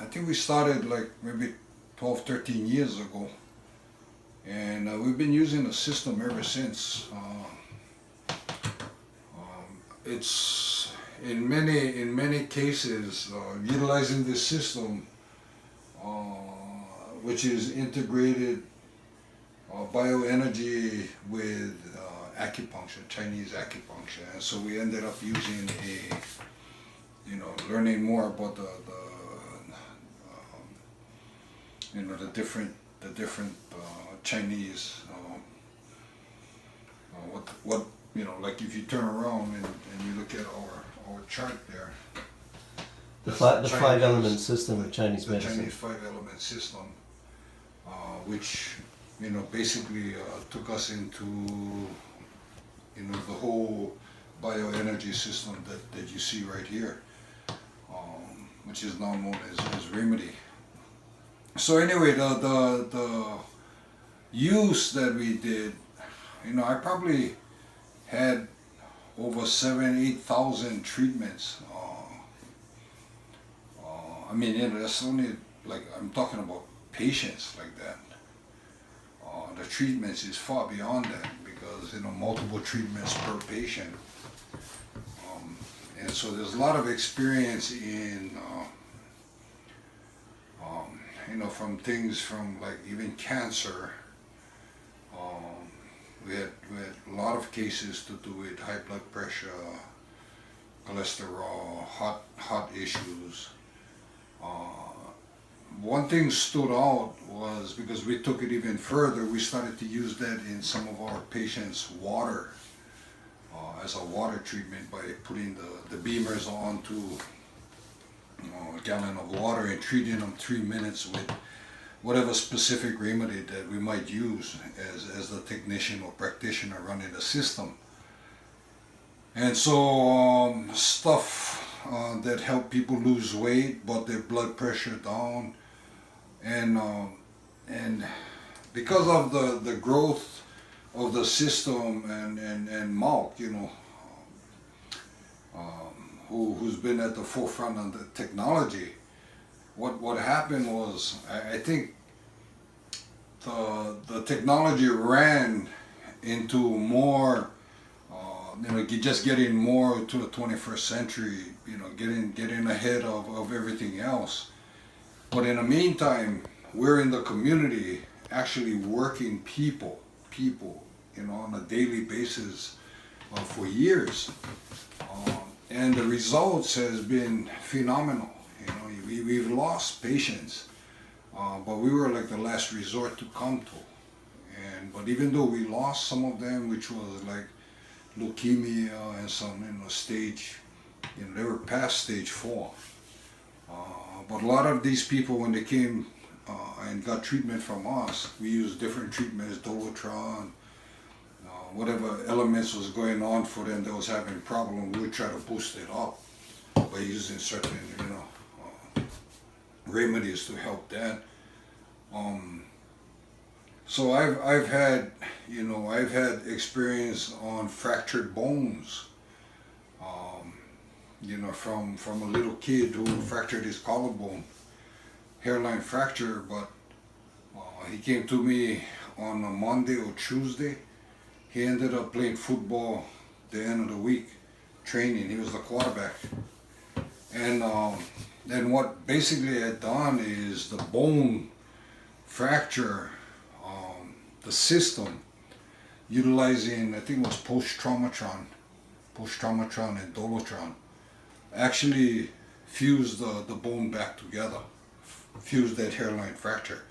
think we started like maybe 12, 13 years ago, and we've been using the system ever since. It's in many cases utilizing this system, which is integrated bioenergy with acupuncture, Chinese acupuncture, and so we ended up using learning more about the different Chinese what like if you turn around and you look at our chart there, the five element system of Chinese medicine. Chinese 5-element system, which basically took us into the whole bioenergy system that you see right here, which is now known as Raymedi. So anyway, the use that we did, I probably had over 8,000 treatments. I mean, that's only like, I'm talking about patients like that. The treatments is far beyond that, because multiple treatments per patient, and so there's a lot of experience in from things from like even cancer. We had a lot of cases to do with high blood pressure, cholesterol, heart issues. One thing stood out was, because we took it even further, we started to use that in some of our patients' water, as a water treatment, by putting the beamers onto a gallon of water and treating them 3 minutes with whatever specific remedy that we might use as the technician or practitioner running the system. And so stuff that help people lose weight, but their blood pressure down, and because of the growth of the system and Mark, who's been at the forefront of the technology, what happened was, I think the technology ran into more, just getting more to the 21st century, getting ahead of everything else. But in the meantime, we're in the community actually working people, on a daily basis for years. And the results has been phenomenal. We've lost patients, but we were like the last resort to come to. But even though we lost some of them, which was like leukemia and some stage, they were past stage 4. But a lot of these people, when they came and got treatment from us, we used different treatments, Dolotron, whatever elements was going on for them that was having problem, we would try to boost it up by using certain remedies to help that. So I've had experience on fractured bones, from a little kid who fractured his collarbone, hairline fracture, but he came to me on a Monday or Tuesday. He ended up playing football the end of the week, training. He was the quarterback. And then what basically I had done is the bone fracture, the system, utilizing, I think it was post-traumatron and Dolotron, actually fused the bone back together, fused that hairline fracture.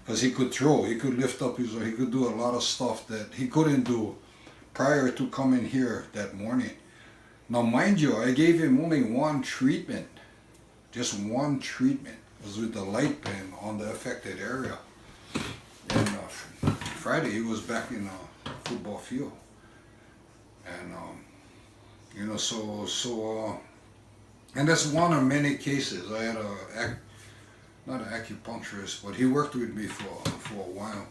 Because he could throw, he could lift up his, he could do a lot of stuff that he couldn't do prior to coming here that morning. Now mind you, I gave him only one treatment, just one treatment. It was with the light pen on the affected area. And Friday he was back in the football field. And and that's one of many cases. I had not an acupuncturist, but he worked with me for a while,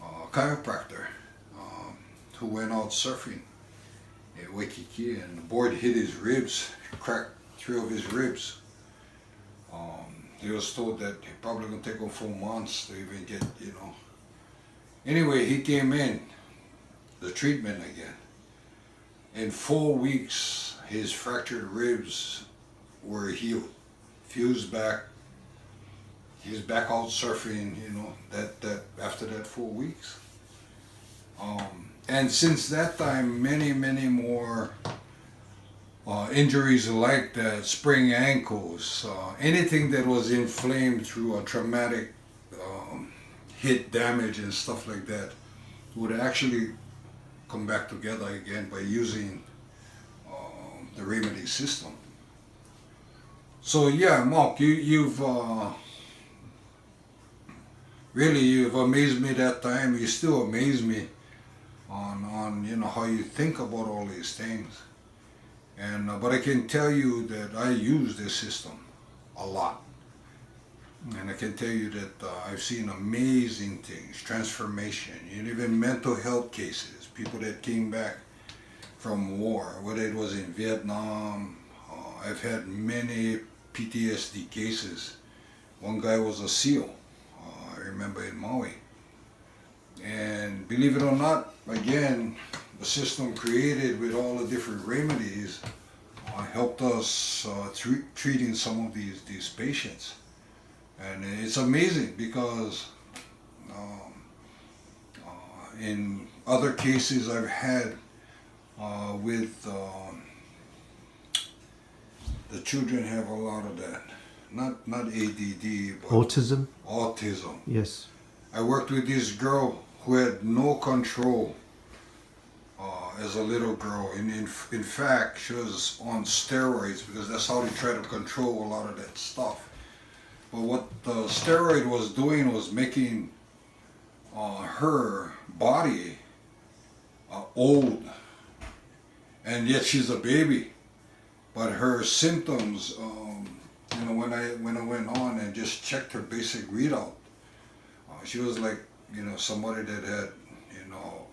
a chiropractor, who went out surfing at Waikiki, and the board hit his ribs, cracked 3 of his ribs. he was told that he probably gonna take him 4 months to even get, you know. Anyway, he came in, the treatment again. In 4 weeks, his fractured ribs were healed, fused back. He's back out surfing, you know, that after that 4 weeks. And since that time, many more injuries like that, sprained ankles, anything that was inflamed through a traumatic hit, damage, and stuff like that, would actually come back together again by using the Raymedi system. So yeah, Mark, you've amazed me that time. You still amaze me on you know how you think about all these things. And but I can tell you that I use this system a lot, and I can tell you that I've seen amazing things, transformation, and even mental health cases. People that came back from war, whether it was in Vietnam. I've had many PTSD cases. One guy was a SEAL. I remember in Maui. And believe it or not, again, the system created with all the different remedies helped us treating some of these patients. And it's amazing because in other cases I've had with the children have a lot of that. Not ADD, but Autism? Autism. Yes. I worked with this girl who had no control as a little girl. And in fact, she was on steroids because that's how they try to control a lot of that stuff. But what the steroid was doing was making her body old. And yet she's a baby. But her symptoms, you know, when I went on and just checked her basic readout, she was like, you know, somebody that had, you know,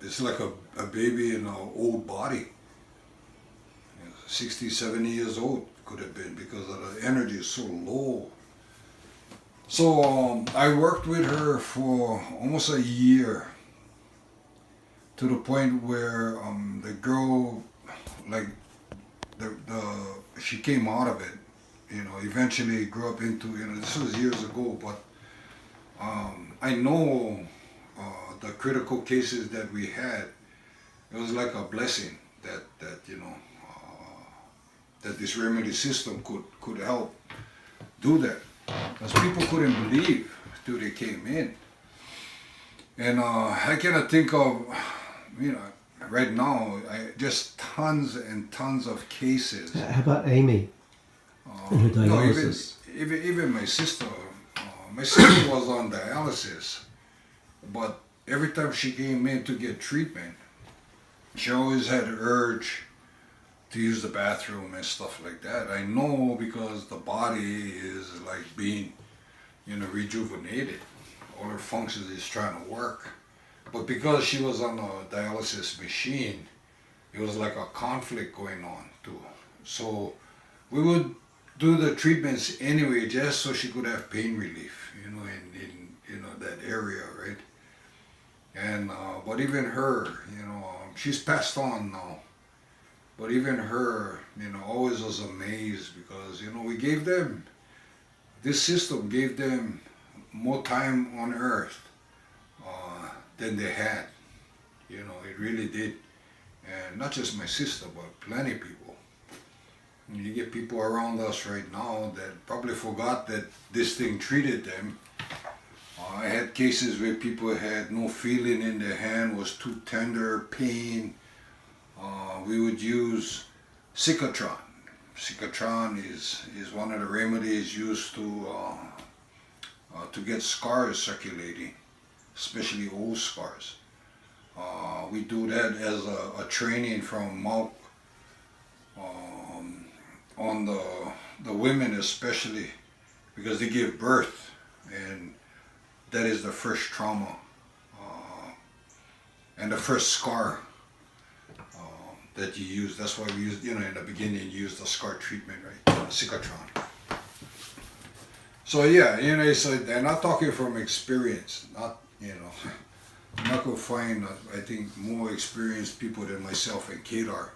it's like a baby in an old body. You know, 60, 70 years old could have been because of the energy is so low. So I worked with her for almost a year, to the point where the girl, like, she came out of it, you know, eventually grew up into, you know, this was years ago, but I know the critical cases that we had, it was like a blessing that you know, that this remedy system could help do that. Because people couldn't believe till they came in. And I cannot think of, you know, right now, just tons and tons of cases. How about Amy and her dialysis? No, even my sister. My sister was on dialysis, but every time she came in to get treatment, she always had an urge to use the bathroom and stuff like that. I know because the body is like being, you know, rejuvenated. All her functions is trying to work. But because she was on a dialysis machine, it was like a conflict going on too. So we would do the treatments anyway, just so she could have pain relief, you know, in you know, that area, right? And but even her, you know, she's passed on now. But even her, you know, always was amazed because, you know, we gave them, this system gave them more time on earth than they had. You know, it really did. And not just my sister, but plenty of people. And you get people around us right now that probably forgot that this thing treated them. I had cases where people had no feeling in their hand, was too tender, pain. We would use Cicatron. Cicatron is one of the remedies used to get scars circulating, especially old scars. We do that as a training from Mark on the women especially, because they give birth, and that is the first trauma and the first scar that you use. That's why we use, you know, in the beginning you use the scar treatment, right? Cicatron. So yeah, you know, so they're not talking from experience. Not, you know, you're not gonna find, I think, more experienced people than myself and Kedar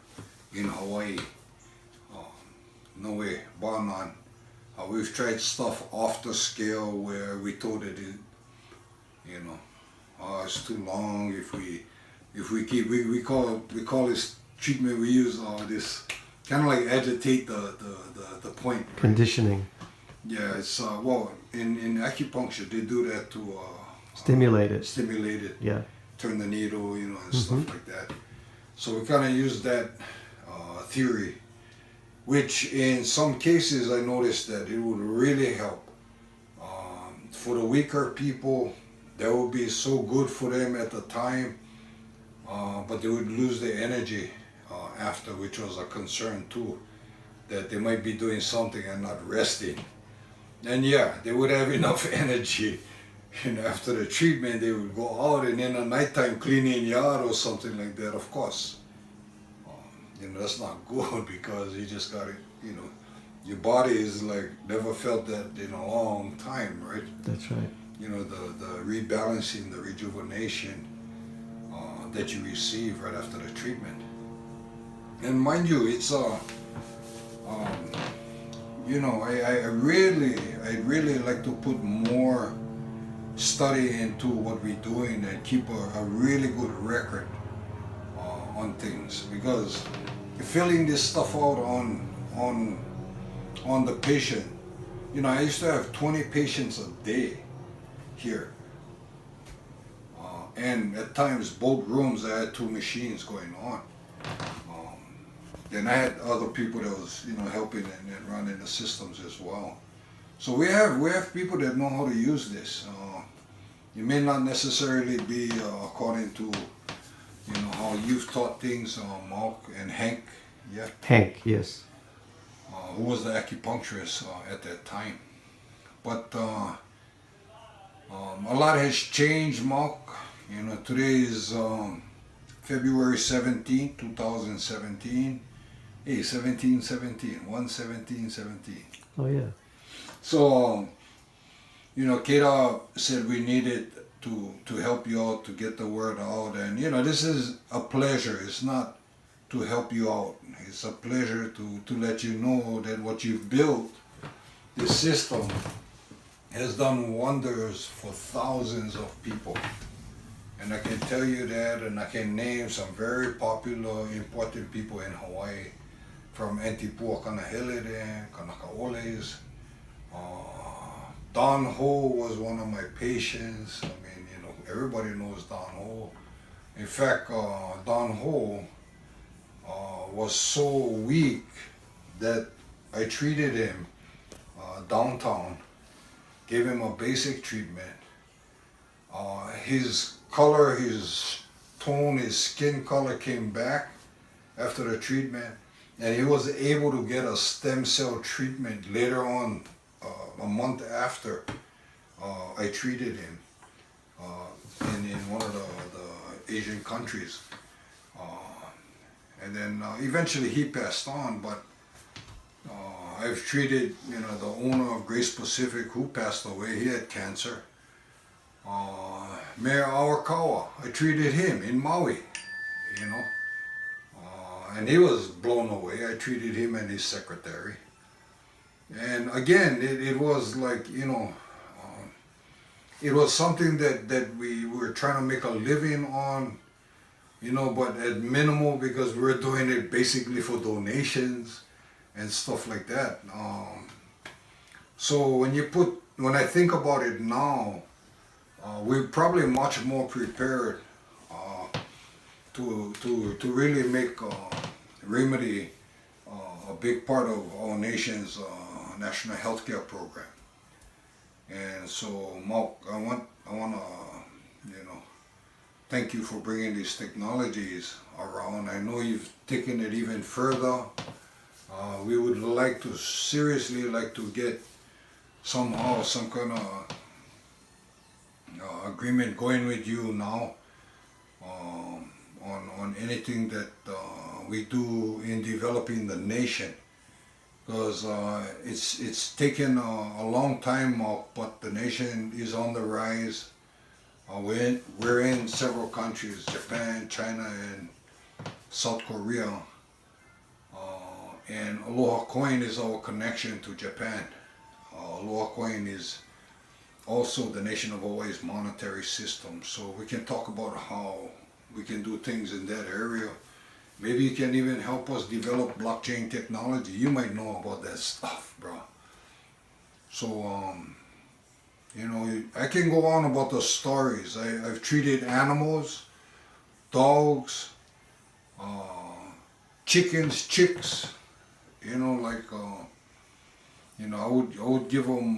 in Hawaii. No way, bar none. We've tried stuff off the scale where we thought it, you know, it's too long. If we keep, we call this treatment we use this kind of like agitate the point. Right? Conditioning. Yeah, it's well in acupuncture they do that to Stimulate it. Stimulate it. Yeah. Turn the needle, you know, and stuff like that. So we kind of use that theory, which in some cases I noticed that it would really help. For the weaker people, that would be so good for them at the time, but they would lose their energy after, which was a concern too, that they might be doing something and not resting. And yeah, they would have enough energy. And after the treatment, they would go out and in the nighttime cleaning yard or something like that, of course. You know, that's not good because you just got it, you know, your body is like never felt that in a long time, right? That's right. You know, the rebalancing, the rejuvenation that you receive right after the treatment. And mind you, it's you know, I really like to put more study into what we're doing and keep a really good record on things, because filling this stuff out on the patient, you know, I used to have 20 patients a day here, and at times both rooms I had 2 machines going on. Then I had other people that was, you know, helping and running the systems as well. So we have people that know how to use this. It may not necessarily be according to, you know, how you've taught things, Mark and Hank, yeah. Hank, yes. Who was the acupuncturist at that time. But a lot has changed, Mark. You know, today is February 17, 2017. Hey, 1717, 11717. Oh yeah. So, you know, Keda said we needed to help you out to get the word out, and you know, this is a pleasure. It's not to help you out. It's a pleasure to let you know that what you've built, this system, has done wonders for thousands of people. And I can tell you that, and I can name some very popular, important people in Hawaii, from Antipua Kanahelere, Kanakaoles. Don Ho was one of my patients. I mean, you know, everybody knows Don Ho. In fact, Don Ho was so weak that I treated him downtown, gave him a basic treatment. His color, his tone, his skin color came back after the treatment, and he was able to get a stem cell treatment later on, a month after I treated him in one of the Asian countries. And then eventually he passed on, but I've treated, you know, the owner of Grace Pacific, who passed away. He had cancer. Mayor Awakawa, I treated him in Maui, you know, and he was blown away. I treated him and his secretary. And again, it was like, you know, it was something that we were trying to make a living on, you know, but at minimal, because we're doing it basically for donations and stuff like that. So when I think about it now, we're probably much more prepared to really make Raymedi a big part of our nation's national healthcare program. And so, Mark, I want to, you know, thank you for bringing these technologies around. I know you've taken it even further. We would like to seriously get somehow some kind of agreement going with you now on anything that we do in developing the nation. because it's taken a long time, but the nation is on the rise. We're in several countries: Japan, China, and South Korea. And Aloha Coin is our connection to Japan. Aloha Coin is also the nation of Hawaii's monetary system. So we can talk about how we can do things in that area. Maybe you can even help us develop blockchain technology. You might know about that stuff, bro. So, you know, I can go on about the stories. I've treated animals, dogs, chickens, chicks. You know, like, you know, I would give them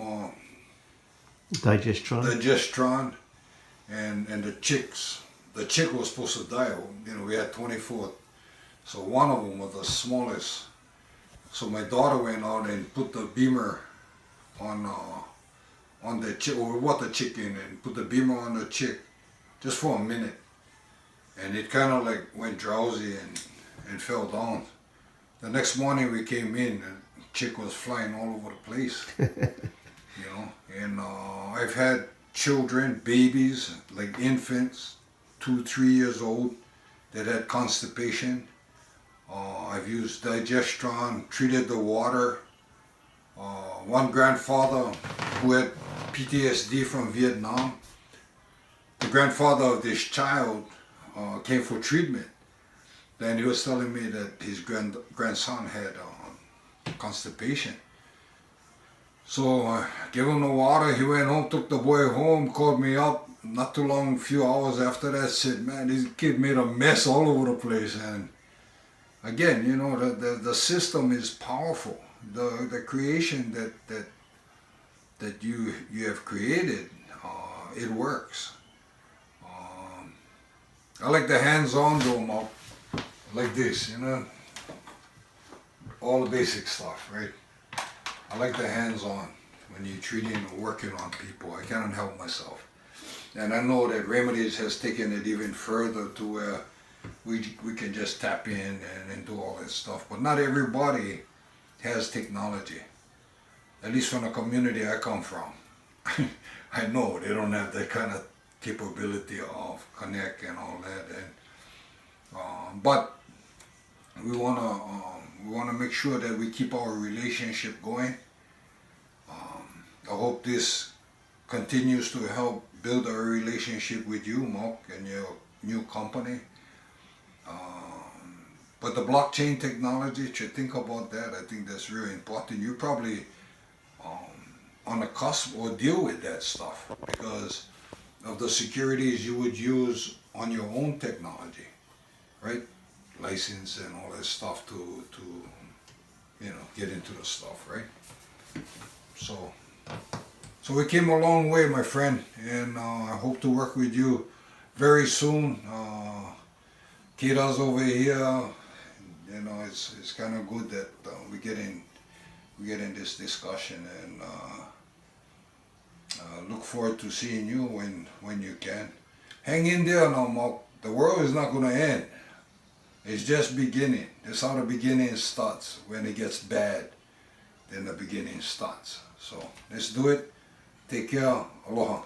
digestron, and the chicks. The chick was supposed to die. You know, we had 24. So one of them was the smallest. So my daughter went out and put the beamer on the chick, or what the chicken, and put the beamer on the chick, just for a minute, and it kind of like went drowsy and fell down. The next morning we came in, and the chick was flying all over the place. You know, and I've had children, babies, like infants, 2-3 years old, that had constipation. I've used digestron, treated the water. One grandfather who had PTSD from Vietnam, the grandfather of this child came for treatment. Then he was telling me that his grandson had constipation. So I gave him the water, he went home, took the boy home, called me up. Not too long, a few hours after that, said, man, this kid made a mess all over the place. And again, you know, the system is powerful. The creation that you have created, it works. I like the hands-on though, like this, you know, all the basic stuff, right? I like the hands-on when you're treating or working on people. I cannot help myself. And I know that Raymedi's has taken it even further to where we can just tap in and do all this stuff. But not everybody has technology, at least from the community I come from. I know they don't have that kind of capability of connect and all that. And but we wanna make sure that we keep our relationship going. I hope this continues to help build our relationship with you, Mark, and your new company. But the blockchain technology, to think about that, I think that's really important. You're probably on the cusp or deal with that stuff because of the securities you would use on your own technology, right? License and all that stuff to you know, get into the stuff, right? So we came a long way, my friend, and I hope to work with you very soon. Kira's over here. You know, it's kind of good that we get in this discussion, and look forward to seeing you when you can. Hang in there now, Mark. The world is not going to end. It's just beginning. That's how the beginning starts. When it gets bad, then the beginning starts. So let's do it. Take care. Aloha.